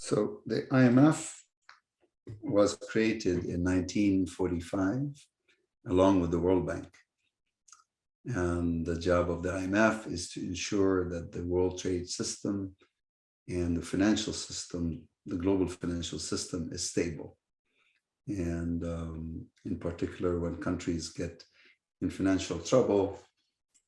So the IMF was created in 1945 along with the World Bank. And the job of the IMF is to ensure that the world trade system and the financial system, the global financial system, is stable. And in particular, when countries get in financial trouble,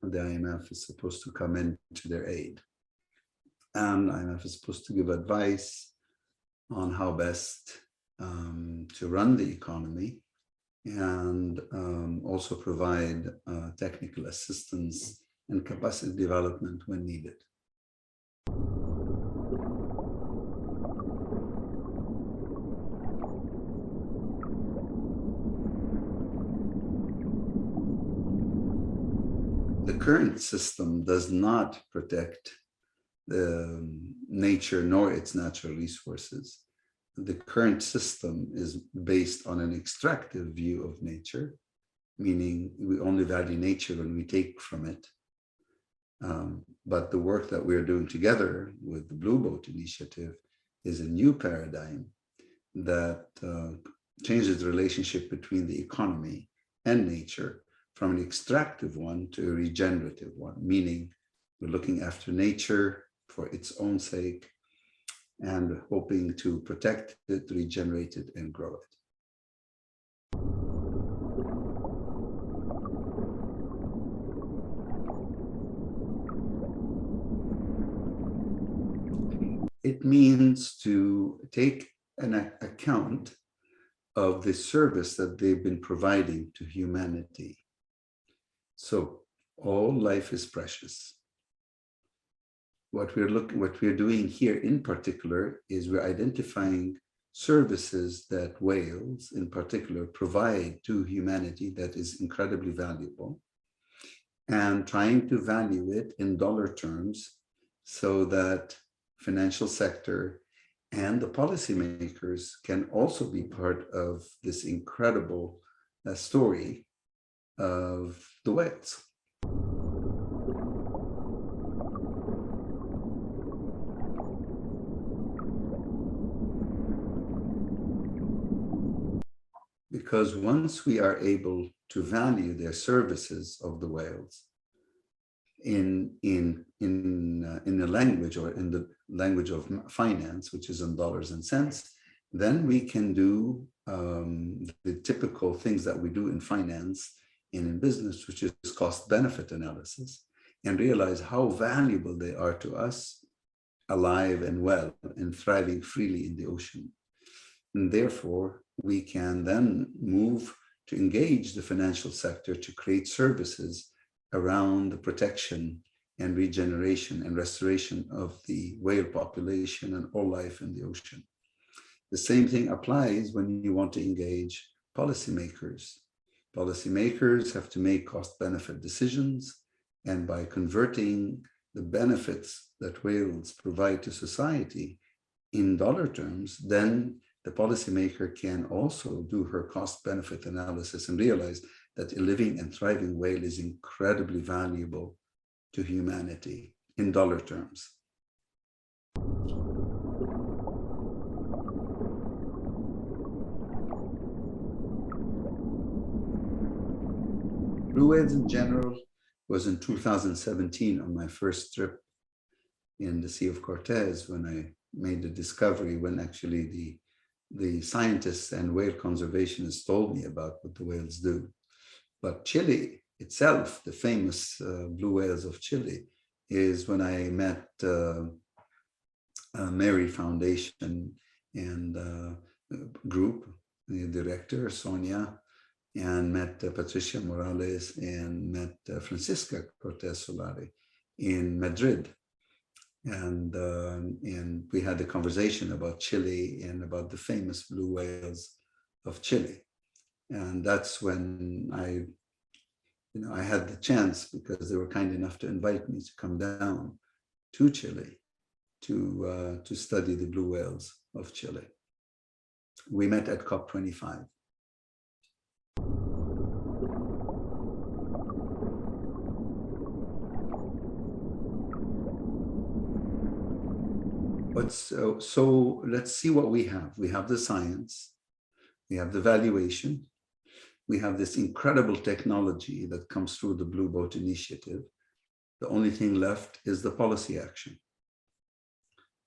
the IMF is supposed to come in to their aid. And the IMF is supposed to give advice on how best to run the economy and also provide technical assistance and capacity development when needed. The current system does not protect the nature nor its natural resources. The current system is based on an extractive view of nature, meaning we only value nature when we take from it. But the work that we're doing together with the Blue Boat Initiative is a new paradigm that changes the relationship between the economy and nature from an extractive one to a regenerative one, meaning we're looking after nature for its own sake and hoping to protect it, regenerate it, and grow it. It means to take an account of the service that they've been providing to humanity. So all life is precious. What we're doing here in particular is we're identifying services that whales in particular provide to humanity that is incredibly valuable and trying to value it in dollar terms so that financial sector and the policymakers can also be part of this incredible story of the whales. Because once we are able to value their services of the whales in the language or in the language of finance, which is in dollars and cents, then we can do the typical things that we do in finance and in business, which is cost-benefit analysis, and realize how valuable they are to us, alive and well and thriving freely in the ocean. And therefore, we can then move to engage the financial sector to create services around the protection and regeneration and restoration of the whale population and all life in the ocean. The same thing applies when you want to engage policymakers. Policymakers have to make cost-benefit decisions, and by converting the benefits that whales provide to society in dollar terms, then the policymaker can also do her cost-benefit analysis and realize that a living and thriving whale is incredibly valuable to humanity in dollar terms. Blue whales in general was in 2017 on my first trip in the Sea of Cortez when I made the discovery, when actually the scientists and whale conservationists told me about what the whales do. But Chile itself, the famous blue whales of Chile, is when I met Mary Foundation and group, the director, Sonia, and met Patricia Morales and met Francisca Cortez Solari in Madrid. And we had a conversation about Chile and about the famous blue whales of Chile. And that's when I had the chance, because they were kind enough to invite me to come down to Chile to study the blue whales of Chile. We met at COP25. But so let's see what we have. We have the science, we have the valuation, we have this incredible technology that comes through the Blue Boat Initiative. The only thing left is the policy action.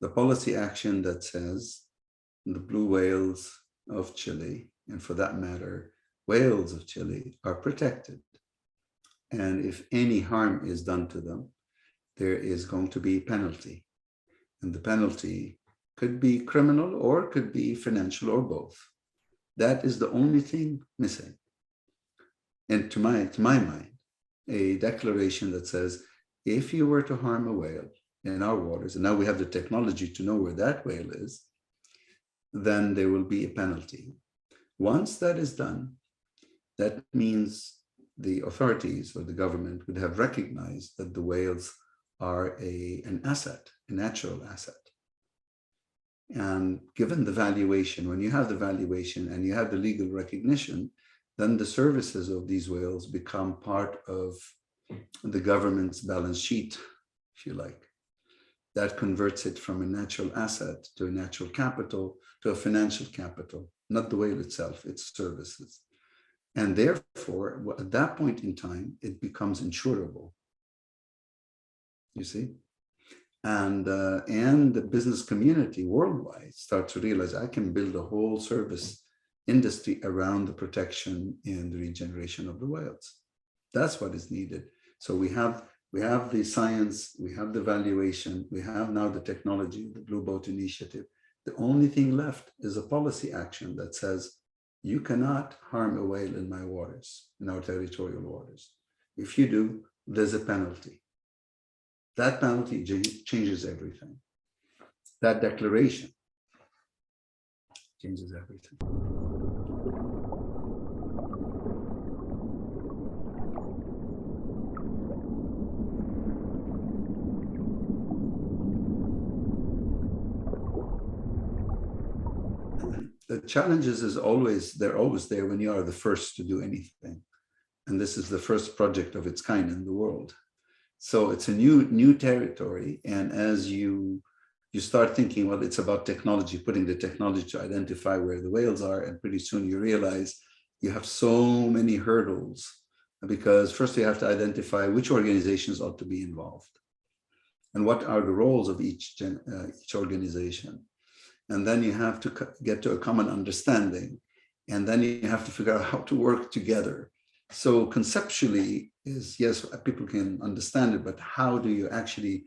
The policy action that says the blue whales of Chile, and for that matter, whales of Chile, are protected. And if any harm is done to them, there is going to be a penalty. And the penalty could be criminal or could be financial or both. That is the only thing missing. And to my mind, a declaration that says, if you were to harm a whale in our waters, and now we have the technology to know where that whale is, then there will be a penalty. Once that is done, that means the authorities or the government would have recognized that the whales are an asset, a natural asset. And given the valuation, when you have the valuation and you have the legal recognition, then the services of these whales become part of the government's balance sheet, if you like. That converts it from a natural asset to a natural capital to a financial capital, not the whale itself, its services. And therefore, at that point in time, it becomes insurable. You see? And the business community worldwide starts to realize I can build a whole service industry around the protection and the regeneration of the whales. That's what is needed. So we have the science, we have the valuation, we have now the technology, the Blue Boat Initiative. The only thing left is a policy action that says, you cannot harm a whale in my waters, in our territorial waters. If you do, there's a penalty. That penalty changes everything. That declaration changes everything. The challenges is always, they're always there when you are the first to do anything. And this is the first project of its kind in the world. So it's a new territory. And as you start thinking, well, it's about technology, putting the technology to identify where the whales are. And pretty soon you realize you have so many hurdles, because first you have to identify which organizations ought to be involved and what are the roles of each organization. And then you have to get to a common understanding. And then you have to figure out how to work together. So conceptually is, yes, people can understand it, but how do you actually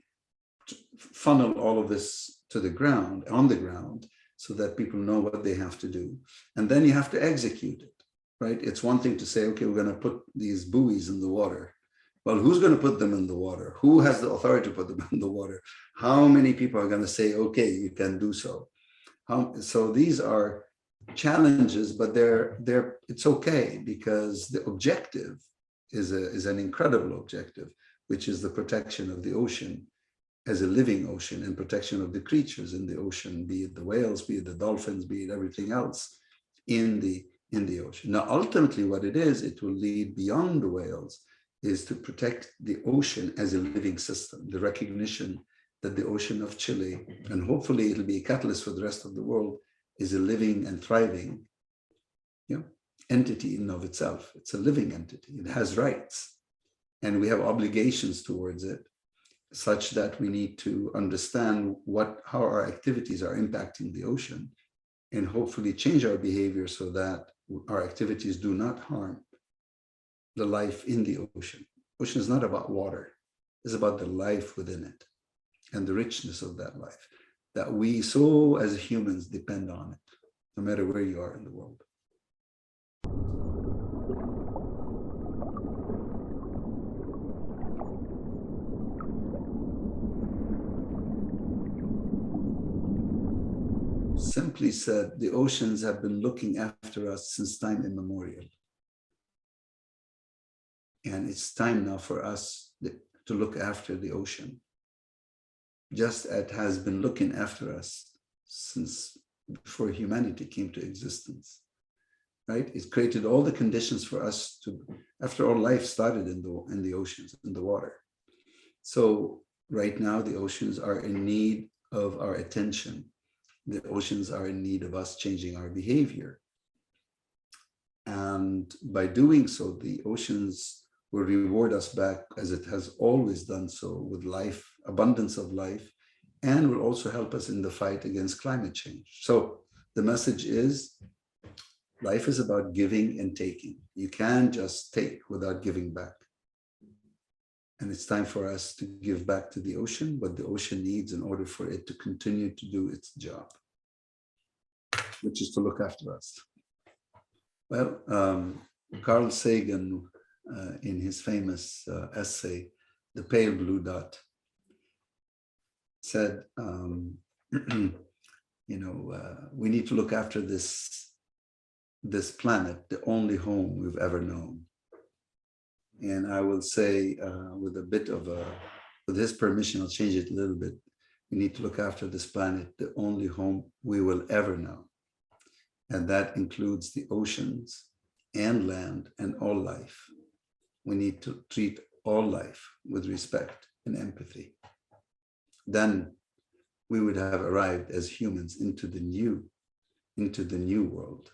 funnel all of this to the ground, on the ground, so that people know what they have to do? And then you have to execute it, right? It's one thing to say, okay, we're going to put these buoys in the water. Well, who's going to put them in the water? Who has the authority to put them in the water? How many people are going to say, okay, you can do so? So these are challenges, but it's okay, because the objective is an incredible objective, which is the protection of the ocean as a living ocean, and protection of the creatures in the ocean, be it the whales, be it the dolphins, be it everything else in the ocean. Now, ultimately what it is, it will lead beyond the whales, is to protect the ocean as a living system, the recognition that the ocean of Chile, and hopefully it'll be a catalyst for the rest of the world, is a living and thriving entity in and of itself. It's a living entity. It has rights, and we have obligations towards it, such that we need to understand how our activities are impacting the ocean, and hopefully change our behavior so that our activities do not harm the life in the ocean. Ocean is not about water. It's about the life within it and the richness of that life that we so as humans depend on it, no matter where you are in the world. Simply said, the oceans have been looking after us since time immemorial. And it's time now for us to look after the ocean, just as it has been looking after us since before humanity came to existence, right? It created all the conditions for us to, after all, life started in the oceans, in the water. So right now, the oceans are in need of our attention. The oceans are in need of us changing our behavior. And by doing so, the oceans will reward us back, as it has always done so, with life, abundance of life, and will also help us in the fight against climate change. So the message is, life is about giving and taking. You can't just take without giving back. And it's time for us to give back to the ocean what the ocean needs in order for it to continue to do its job, which is to look after us. Well, Carl Sagan, in his famous essay, The Pale Blue Dot, said, we need to look after this planet, the only home we've ever known. And I will say, with his permission, I'll change it a little bit. We need to look after this planet, the only home we will ever know. And that includes the oceans and land and all life. We need to treat all life with respect and empathy. Then we would have arrived as humans into the new world.